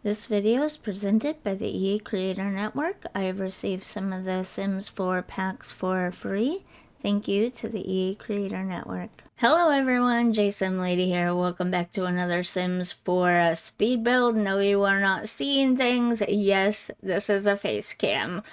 This video is presented by the EA Creator Network. I have received some of the Sims 4 packs for free. Thank you to the EA Creator Network. Hello everyone, JSimLady here. Welcome back to another Sims 4 speed build. No, you are not seeing things. Yes, this is a face cam.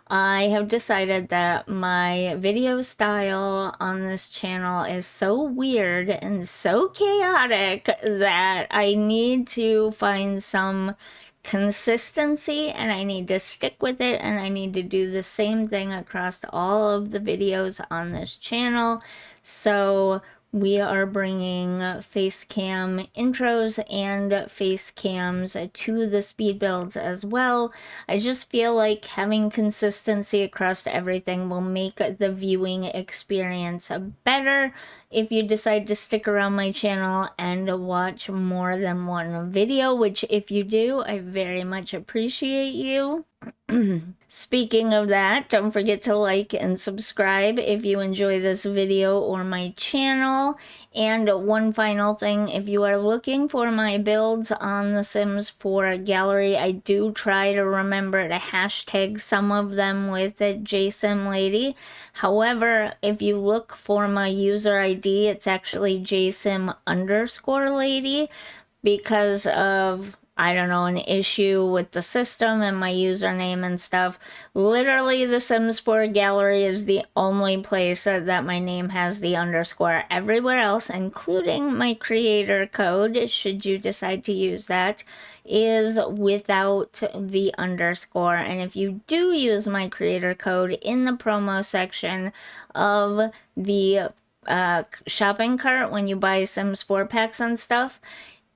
I have decided that my video style on this channel is so weird and so chaotic that I need to find some consistency and I need to stick with it, and I need to do the same thing across all of the videos on this channel. So we are bringing face cam intros and face cams to the speed builds as well. I just feel like having consistency across everything will make the viewing experience better if you decide to stick around my channel and watch more than one video, which if you do, I very much appreciate you. Speaking of that, don't forget to like and subscribe if you enjoy this video or my channel. And one final thing, if you are looking for my builds on The Sims 4 gallery, I do try to remember to hashtag some of them with JSimLady. However, if you look for my user ID, it's actually JSim_lady because of, I don't know, an issue with the system and my username and stuff. Literally, the Sims 4 gallery is the only place that my name has the underscore. Everywhere else, including my creator code, should you decide to use that, is without the underscore. And if you do use my creator code in the promo section of the shopping cart when you buy Sims 4 packs and stuff,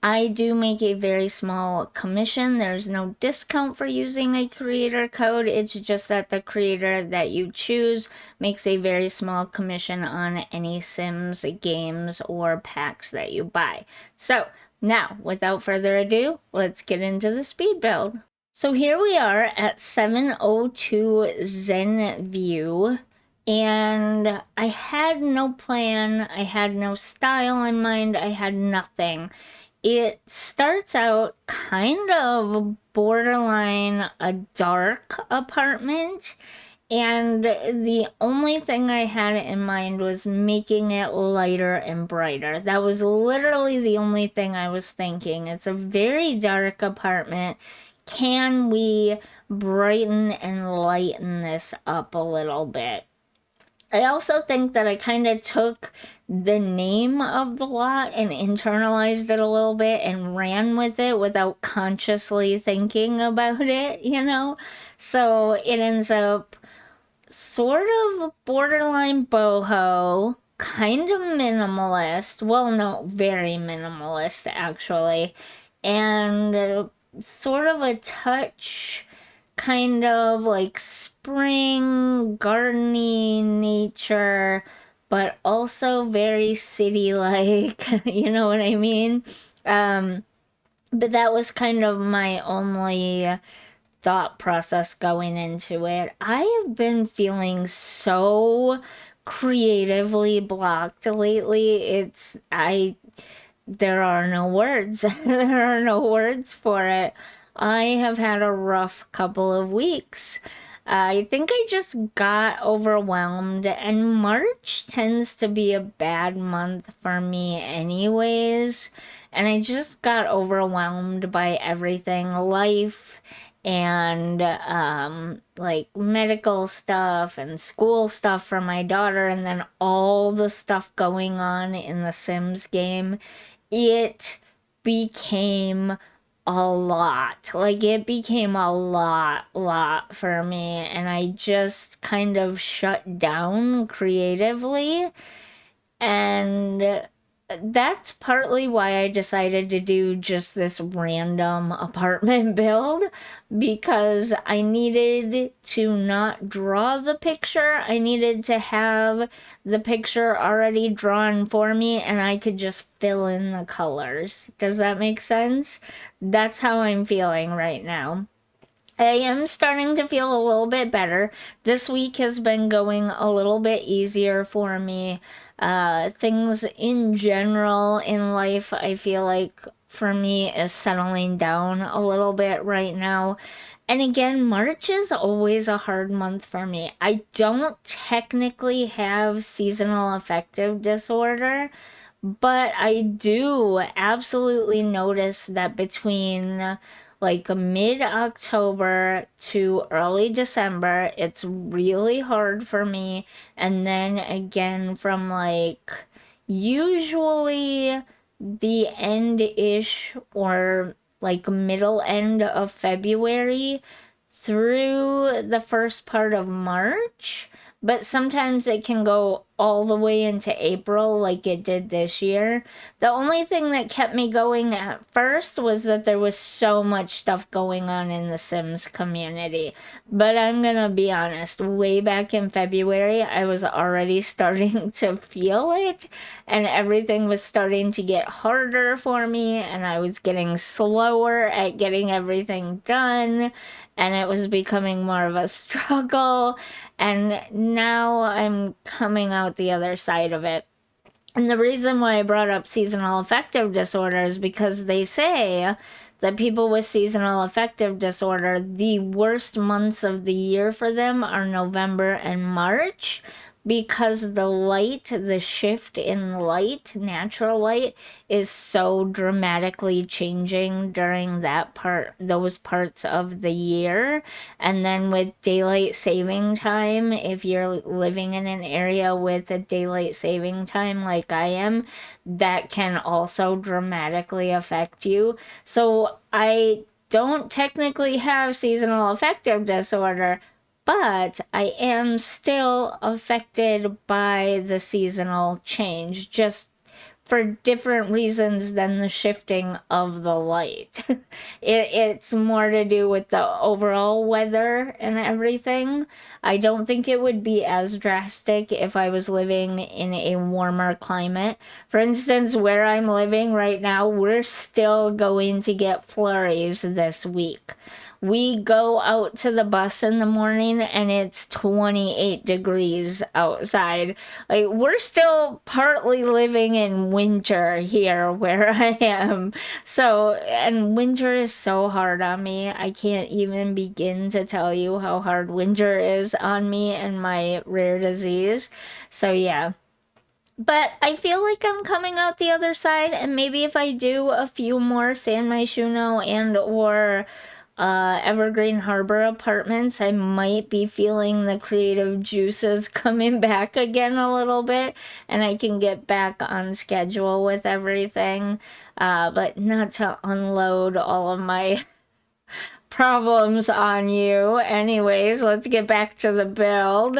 I do make a very small commission. There's no discount for using a creator code. It's just that the creator that you choose makes a very small commission on any Sims games or packs that you buy. So now, without further ado, let's get into the speed build. So here we are at 702 Zen View. And I had no plan, I had no style in mind, I had nothing. It starts out kind of borderline a dark apartment, and the only thing I had in mind was making it lighter and brighter. That was literally the only thing I was thinking. It's a very dark apartment. Can we brighten and lighten this up a little bit? I also think that I kind of took the name of the lot and internalized it a little bit and ran with it without consciously thinking about it, you know? So it ends up sort of borderline boho, kind of minimalist. Well, no, very minimalist, actually. And sort of a touch kind of like spring, gardeny nature, but also very city-like, you know what I mean? But that was kind of my only thought process going into it. I have been feeling so creatively blocked lately. There are no words. There are no words for it. I have had a rough couple of weeks. I think I just got overwhelmed, and March tends to be a bad month for me anyways, and I just got overwhelmed by everything, life, and like medical stuff and school stuff for my daughter, and then all the stuff going on in the Sims game. It became a lot. Like, it became a lot for me, and I just kind of shut down creatively, and that's partly why I decided to do just this random apartment build, because I needed to not draw the picture. I needed to have the picture already drawn for me and I could just fill in the colors. Does that make sense? That's how I'm feeling right now. I am starting to feel a little bit better. This week has been going a little bit easier for me. Things in general in life, I feel like, for me is settling down a little bit right now. And again, March is always a hard month for me. I don't technically have seasonal affective disorder, but I do absolutely notice that between like mid October to early December, it's really hard for me. And then again, from like usually the end ish or like middle end of February through the first part of March, but sometimes it can go all the way into April like it did this year. The only thing that kept me going at first was that there was so much stuff going on in the Sims community. But I'm gonna be honest, way back in February, I was already starting to feel it, and everything was starting to get harder for me, and I was getting slower at getting everything done, and it was becoming more of a struggle. And now I'm coming out the other side of it. And the reason why I brought up seasonal affective disorder is because they say that people with seasonal affective disorder, the worst months of the year for them are November and March, because the light, the shift in light, natural light, is so dramatically changing during those parts of the year. And then with daylight saving time, if you're living in an area with a daylight saving time like I am, that can also dramatically affect you. So I don't technically have seasonal affective disorder, but I am still affected by the seasonal change, just for different reasons than the shifting of the light. It's more to do with the overall weather and everything. I don't think it would be as drastic if I was living in a warmer climate. For instance, where I'm living right now, we're still going to get flurries this week. We go out to the bus in the morning and it's 28 degrees outside. Like, we're still partly living in winter here where I am. So, and winter is so hard on me. I can't even begin to tell you how hard winter is on me and my rare disease. So, yeah. But I feel like I'm coming out the other side, and maybe if I do a few more San Myshuno and or Evergreen Harbor apartments, I might be feeling the creative juices coming back again a little bit, and I can get back on schedule with everything. But not to unload all of my problems on you. Anyways, let's get back to the build.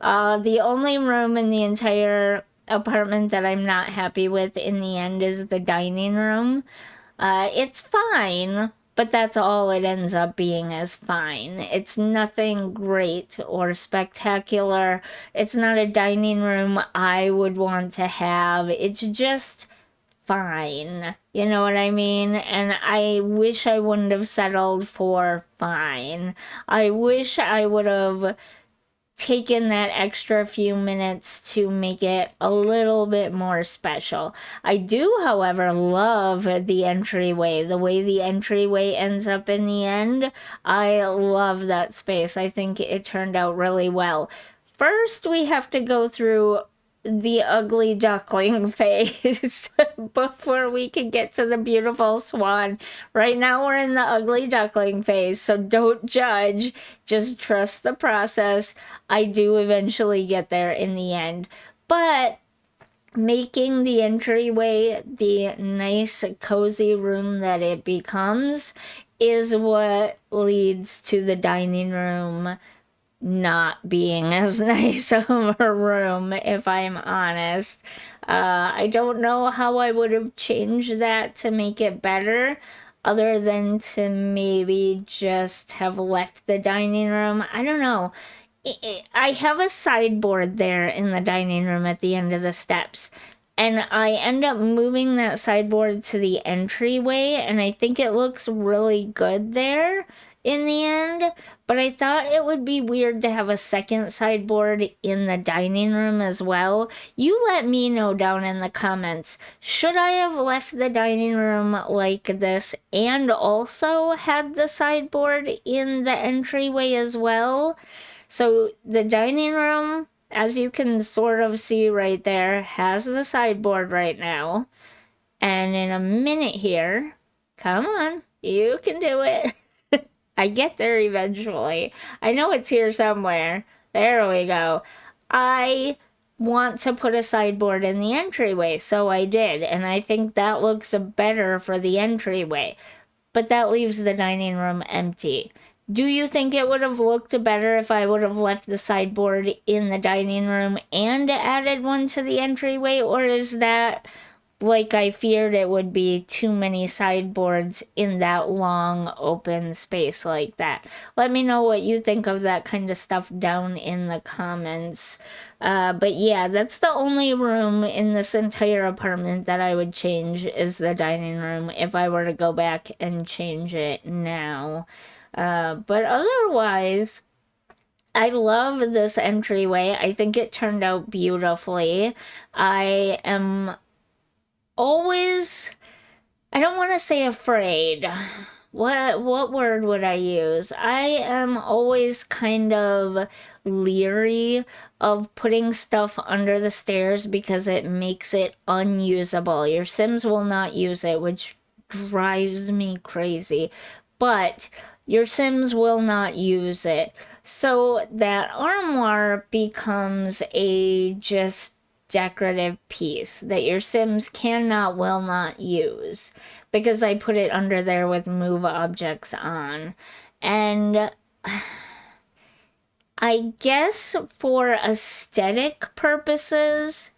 The only room in the entire apartment that I'm not happy with in the end is the dining room. It's fine, but that's all it ends up being, is fine. It's nothing great or spectacular. It's not a dining room I would want to have. It's just fine. You know what I mean? And I wish I wouldn't have settled for fine. I wish I would have taken that extra few minutes to make it a little bit more special. I do, however, love the entryway. The way the entryway ends up in the end, I love that space. I think it turned out really well. First, we have to go through the ugly duckling phase before we can get to the beautiful swan. Right now we're in the ugly duckling phase, so don't judge. Just trust the process. I do eventually get there in the end. But making the entryway the nice, cozy room that it becomes is what leads to the dining room not being as nice of a room, if I'm honest. I don't know how I would have changed that to make it better, other than to maybe just have left the dining room. I don't know. I have a sideboard there in the dining room at the end of the steps. And I end up moving that sideboard to the entryway, and I think it looks really good there. in the end, but I thought it would be weird to have a second sideboard in the dining room as well. You let me know down in the comments. Should I have left the dining room like this and also had the sideboard in the entryway as well? So the dining room, as you can sort of see right there, has the sideboard right now. And in a minute here, come on, you can do it. I get there eventually. I know it's here somewhere. There we go. I want to put a sideboard in the entryway, so I did. And I think that looks better for the entryway. But that leaves the dining room empty. Do you think it would have looked better if I would have left the sideboard in the dining room and added one to the entryway? Or is that like I feared it would be too many sideboards in that long open space like that? Let me know what you think of that kind of stuff down in the comments. But yeah, that's the only room in this entire apartment that I would change is the dining room if I were to go back and change it now. But otherwise, I love this entryway. I think it turned out beautifully. I am always, I don't want to say afraid. What word would I use? I am always kind of leery of putting stuff under the stairs because it makes it unusable. Your Sims will not use it, which drives me crazy. But your Sims will not use it. So that armoire becomes a just decorative piece that your Sims cannot, will not use because I put it under there with move objects on. And I guess for aesthetic purposes,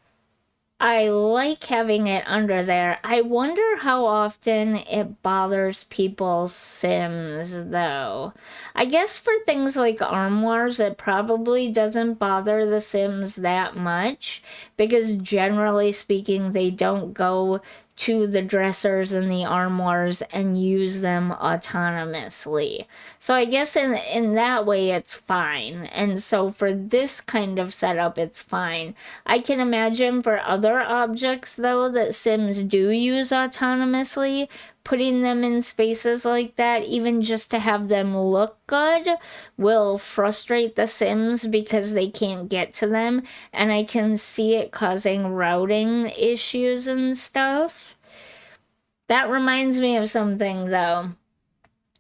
I like having it under there. I wonder how often it bothers people's Sims, though. I guess for things like armoires, it probably doesn't bother the Sims that much because generally speaking, they don't go to the dressers and the armoires and use them autonomously. So I guess in that way it's fine. And so for this kind of setup it's fine. I can imagine for other objects though that Sims do use autonomously, putting them in spaces like that, even just to have them look good, will frustrate the Sims because they can't get to them, and I can see it causing routing issues and stuff. That reminds me of something though.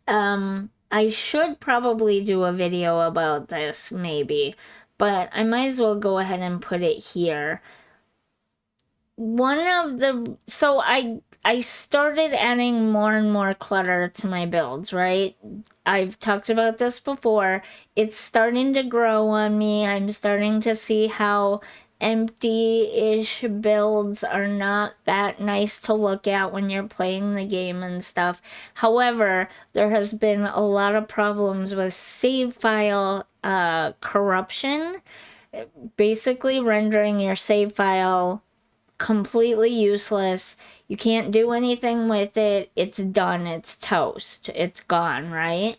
I should probably do a video about this, maybe, but I might as well go ahead and put it here. So I started adding more and more clutter to my builds, right? I've talked about this before. It's starting to grow on me. I'm starting to see how empty-ish builds are not that nice to look at when you're playing the game and stuff. However, there has been a lot of problems with save file corruption, basically rendering your save file completely useless. You can't do anything with it. It's done. It's toast. It's gone, right?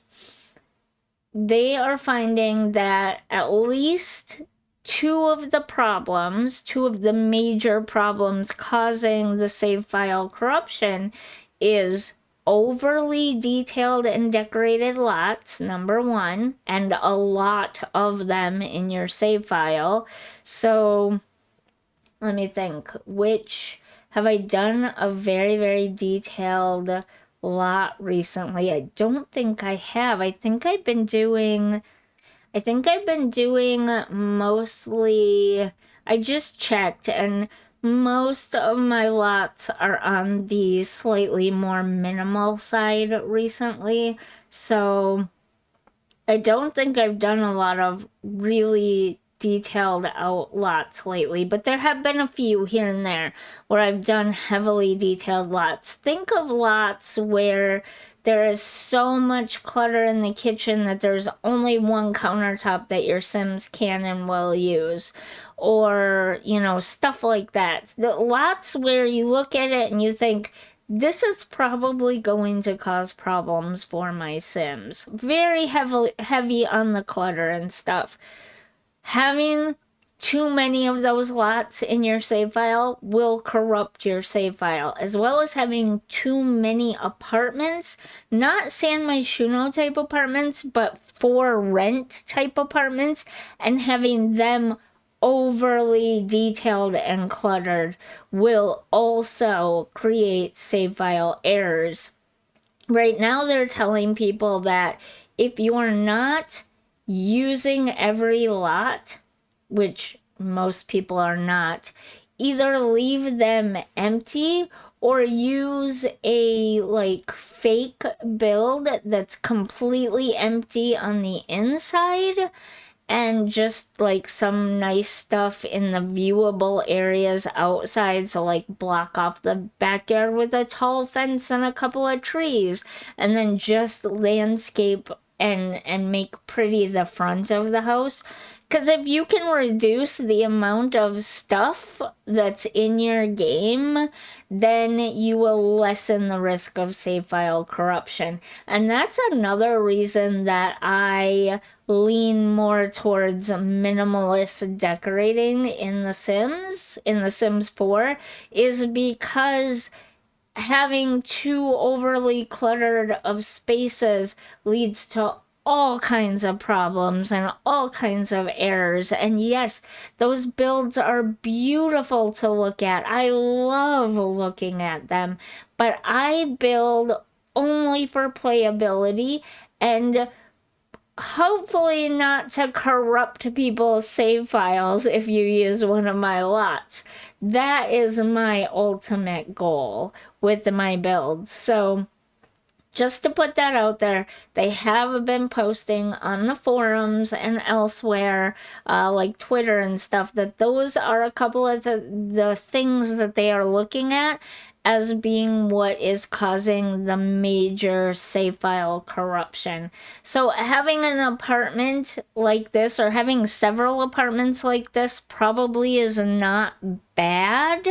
They are finding that at least two of the major problems causing the save file corruption is overly detailed and decorated lots, number one, and a lot of them in your save file. So let me think, which have I done a very, very detailed lot recently? I don't think I have. I think I've been doing mostly, I just checked, and most of my lots are on the slightly more minimal side recently. So I don't think I've done a lot of really detailed out lots lately, but there have been a few here and there where I've done heavily detailed lots. Think of lots where there is so much clutter in the kitchen that there's only one countertop that your Sims can and will use. Or, stuff like that. The lots where you look at it and you think, this is probably going to cause problems for my Sims. Very heavy on the clutter and stuff. Having too many of those lots in your save file will corrupt your save file, as well as having too many apartments, not San Myshuno type apartments, but for rent type apartments, and having them overly detailed and cluttered will also create save file errors. Right now, they're telling people that if you are not using every lot, which most people are not, either leave them empty or use a like fake build that's completely empty on the inside and just like some nice stuff in the viewable areas outside, so like block off the backyard with a tall fence and a couple of trees, and then just landscape and make pretty the front of the house. Because if you can reduce the amount of stuff that's in your game, then you will lessen the risk of save file corruption. And that's another reason that I lean more towards minimalist decorating in The Sims 4, is because having too overly cluttered of spaces leads to all kinds of problems and all kinds of errors. And yes, those builds are beautiful to look at. I love looking at them, but I build only for playability and hopefully not to corrupt people's save files if you use one of my lots. That is my ultimate goal with my builds. So just to put that out there, they have been posting on the forums and elsewhere, like Twitter and stuff, that those are a couple of the things that they are looking at as being what is causing the major save file corruption. So having an apartment like this, or having several apartments like this, probably is not bad,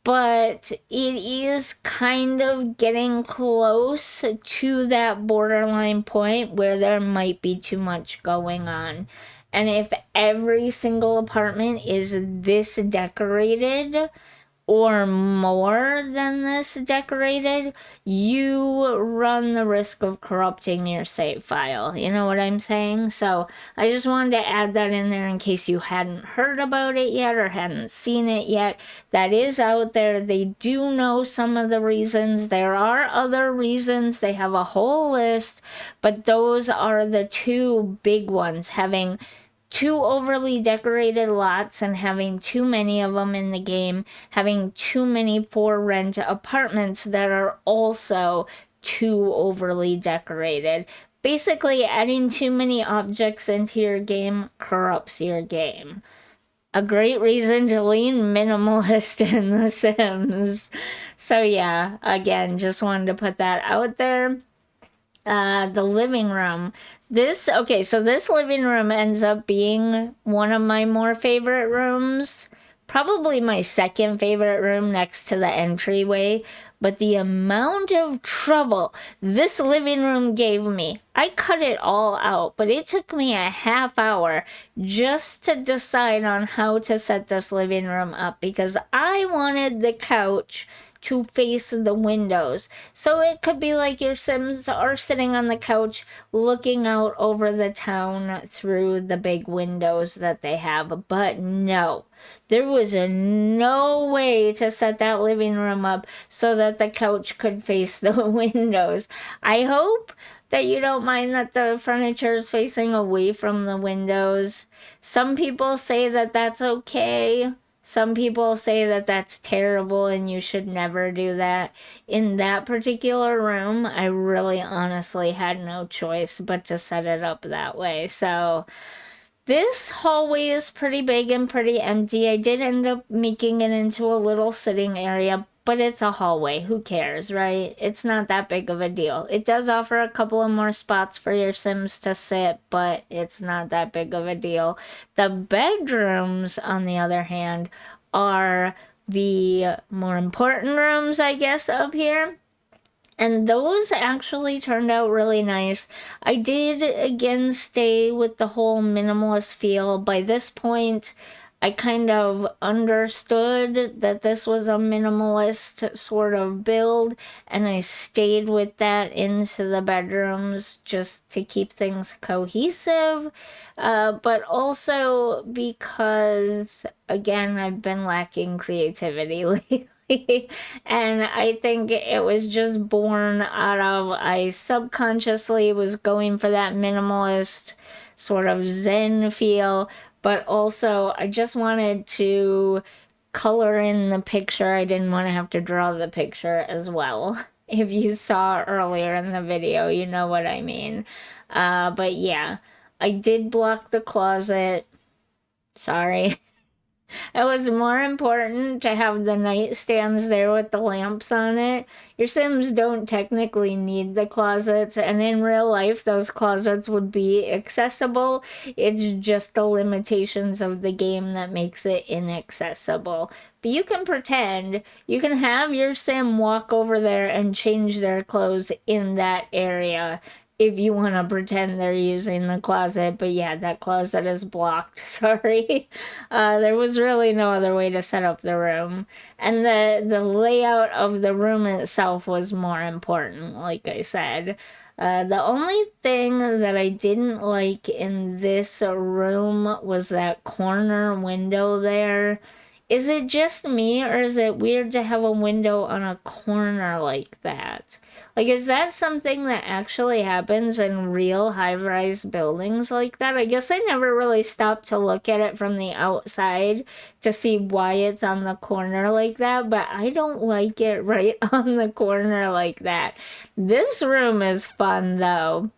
but it is kind of getting close to that borderline point where there might be too much going on. And if every single apartment is this decorated, or more than this decorated, you run the risk of corrupting your save file. You know what I'm saying? So I just wanted to add that in there in case you hadn't heard about it yet or hadn't seen it yet. That is out there. They do know some of the reasons. There are other reasons. They have a whole list, but those are the two big ones: having too overly decorated lots and having too many of them in the game, having too many for rent apartments that are also too overly decorated. Basically, adding too many objects into your game corrupts your game. A great reason to lean minimalist in The Sims. So, yeah, again, just wanted to put that out there. The living room. So this living room ends up being one of my more favorite rooms. Probably my second favorite room next to the entryway. But the amount of trouble this living room gave me, I cut it all out, but it took me a half hour just to decide on how to set this living room up, because I wanted the couch to face the windows. So it could be like your Sims are sitting on the couch looking out over the town through the big windows that they have. But no, there was no way to set that living room up so that the couch could face the windows. I hope that you don't mind that the furniture is facing away from the windows. Some people say that that's okay. Some people say that that's terrible and you should never do that. In that particular room, I really honestly had no choice but to set it up that way. So this hallway is pretty big and pretty empty. I did end up making it into a little sitting area, but it's a hallway. Who cares, right? It's not that big of a deal. It does offer a couple of more spots for your Sims to sit, but it's not that big of a deal. The bedrooms, on the other hand, are the more important rooms, I guess, up here. And those actually turned out really nice. I did again stay with the whole minimalist feel. By this point, I kind of understood that this was a minimalist sort of build, and I stayed with that into the bedrooms just to keep things cohesive. But also because, again, I've been lacking creativity lately. And I think it was just born out of I subconsciously was going for that minimalist sort of zen feel, but also I just wanted to color in the picture. I didn't want to have to draw the picture as well. If you saw earlier in the video, you know what I mean. But yeah, I did block the closet. Sorry. It was more important to have the nightstands there with the lamps on it. Your Sims don't technically need the closets, and in real life, those closets would be accessible. It's just the limitations of the game that makes it inaccessible. But you can pretend, you can have your Sim walk over there and change their clothes in that area if you want to pretend they're using the closet. But yeah, that closet is blocked. Sorry. There was really no other way to set up the room. And the layout of the room itself was more important, like I said. The only thing that I didn't like in this room was that corner window there. Is it just me, or is it weird to have a window on a corner like that? Like, is that something that actually happens in real high-rise buildings like that? I guess I never really stopped to look at it from the outside to see why it's on the corner like that, but I don't like it right on the corner like that. This room is fun, though.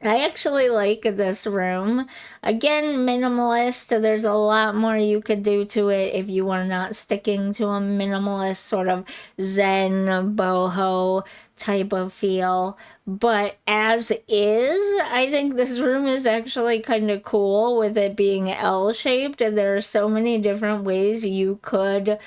I actually like this room. Again, minimalist. There's a lot more you could do to it if you were not sticking to a minimalist sort of Zen boho type of feel. But as is, I think this room is actually kind of cool with it being L-shaped. And there are so many different ways you could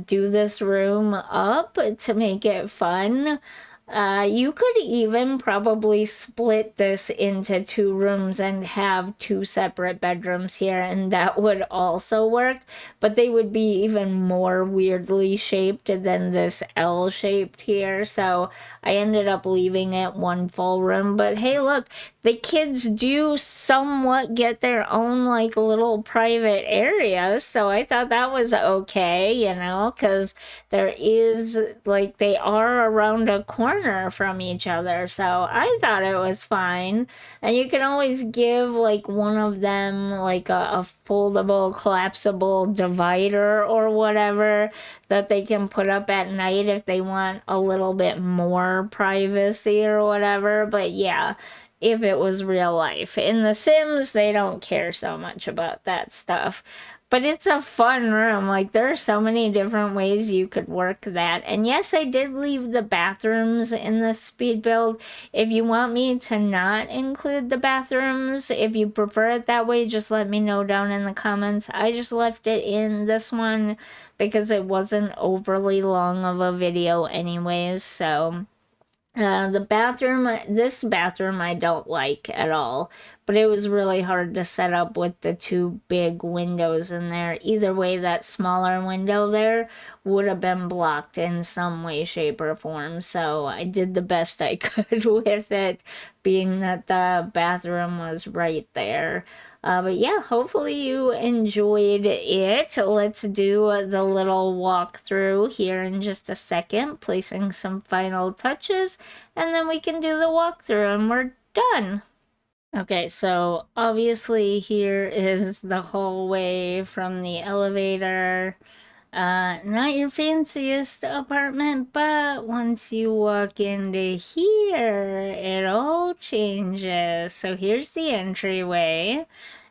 do this room up to make it fun. You could even probably split this into two rooms and have two separate bedrooms here, and that would also work, but they would be even more weirdly shaped than this L shaped here, so I ended up leaving it one full room. But hey, look, the kids do somewhat get their own like little private areas, so I thought that was okay, you know, because there is like they are around a corner from each other, so I thought it was fine. And you can always give like one of them like a foldable collapsible divider or whatever that they can put up at night if they want a little bit more privacy or whatever. But yeah, if it was real life. In The Sims, they don't care so much about that stuff. But it's a fun room. Like, there are so many different ways you could work that. And yes, I did leave the bathrooms in the speed build. If you want me to not include the bathrooms, if you prefer it that way, just let me know down in the comments. I just left it in this one because it wasn't overly long of a video anyways, so... the bathroom, this bathroom I don't like at all, but it was really hard to set up with the two big windows in there. Either way, that smaller window there would have been blocked in some way, shape, or form, so I did the best I could with it, being that the bathroom was right there. But yeah, hopefully you enjoyed it. Let's do the little walkthrough here in just a second, placing some final touches, and then we can do the walkthrough and we're done. Okay, so obviously here is the hallway from the elevator. Not your fanciest apartment, but once you walk into here, it all changes. So here's the entryway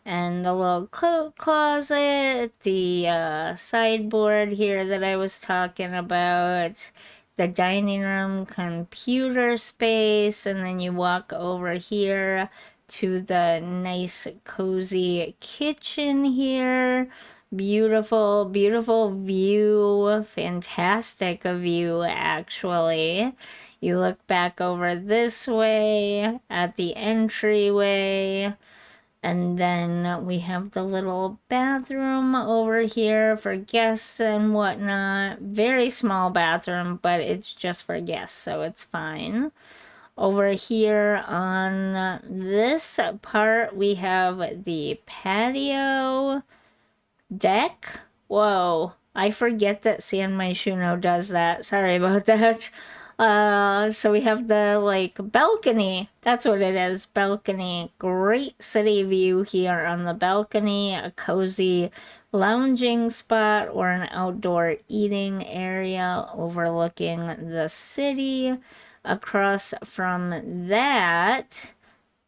and the little coat closet, the sideboard here that I was talking about, the dining room computer space, and then you walk over here to the nice cozy kitchen here. Beautiful, beautiful view. Fantastic view, actually. You look back over this way at the entryway. And then we have the little bathroom over here for guests and whatnot. Very small bathroom, but it's just for guests, so it's fine. Over here on this part, we have the patio deck. Whoa, I forget that San Myshuno does that. Sorry about that. So we have the like balcony. That's what it is, balcony. Great city view here on the balcony. A cozy lounging spot or an outdoor eating area overlooking the city. Across from that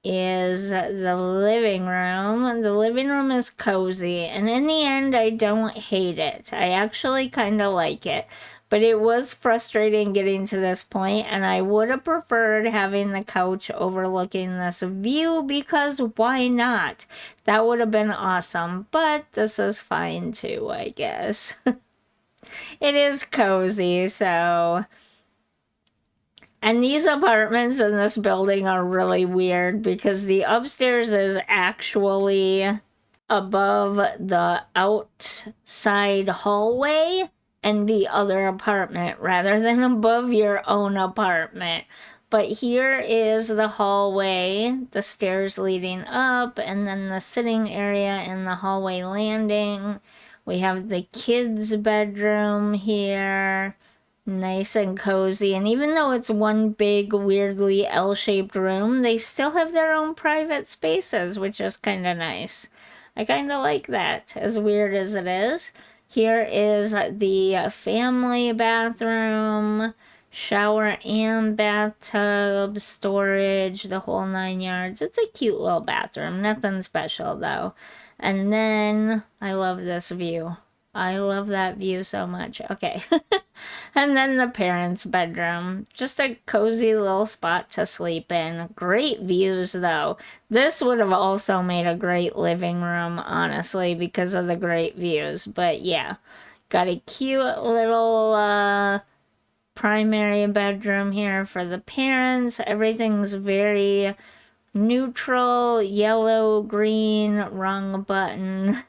is the living room. The living room is cozy, and in the end, I don't hate it. I actually kind of like it. But it was frustrating getting to this point, and I would have preferred having the couch overlooking this view because why not? That would have been awesome, but this is fine too, I guess. It is cozy, so. And these apartments in this building are really weird because the upstairs is actually above the outside hallway and the other apartment rather than above your own apartment. But here is the hallway, the stairs leading up, and then the sitting area and the hallway landing. We have the kids' bedroom here. Nice and cozy, and even though it's one big, weirdly L-shaped room, they still have their own private spaces, which is kind of nice. I kind of like that, as weird as it is. Here is the family bathroom, shower and bathtub, storage, the whole 9 yards. It's a cute little bathroom, nothing special though. And then, I love this view. I love that view so much. Okay. And then the parents' bedroom. Just a cozy little spot to sleep in. Great views, though. This would have also made a great living room, honestly, because of the great views. But yeah, got a cute little primary bedroom here for the parents. Everything's very neutral, yellow, green, wrong button.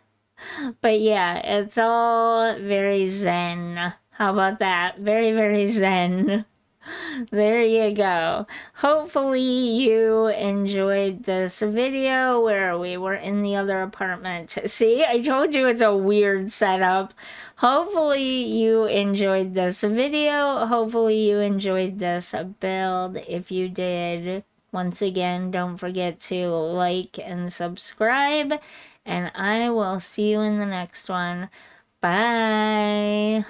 But yeah, it's all very zen. How about that? Very, very zen. There you go. Hopefully you enjoyed this video where we were in the other apartment. See, I told you it's a weird setup. Hopefully you enjoyed this video. Hopefully you enjoyed this build. If you did, once again, don't forget to like and subscribe. And I will see you in the next one. Bye.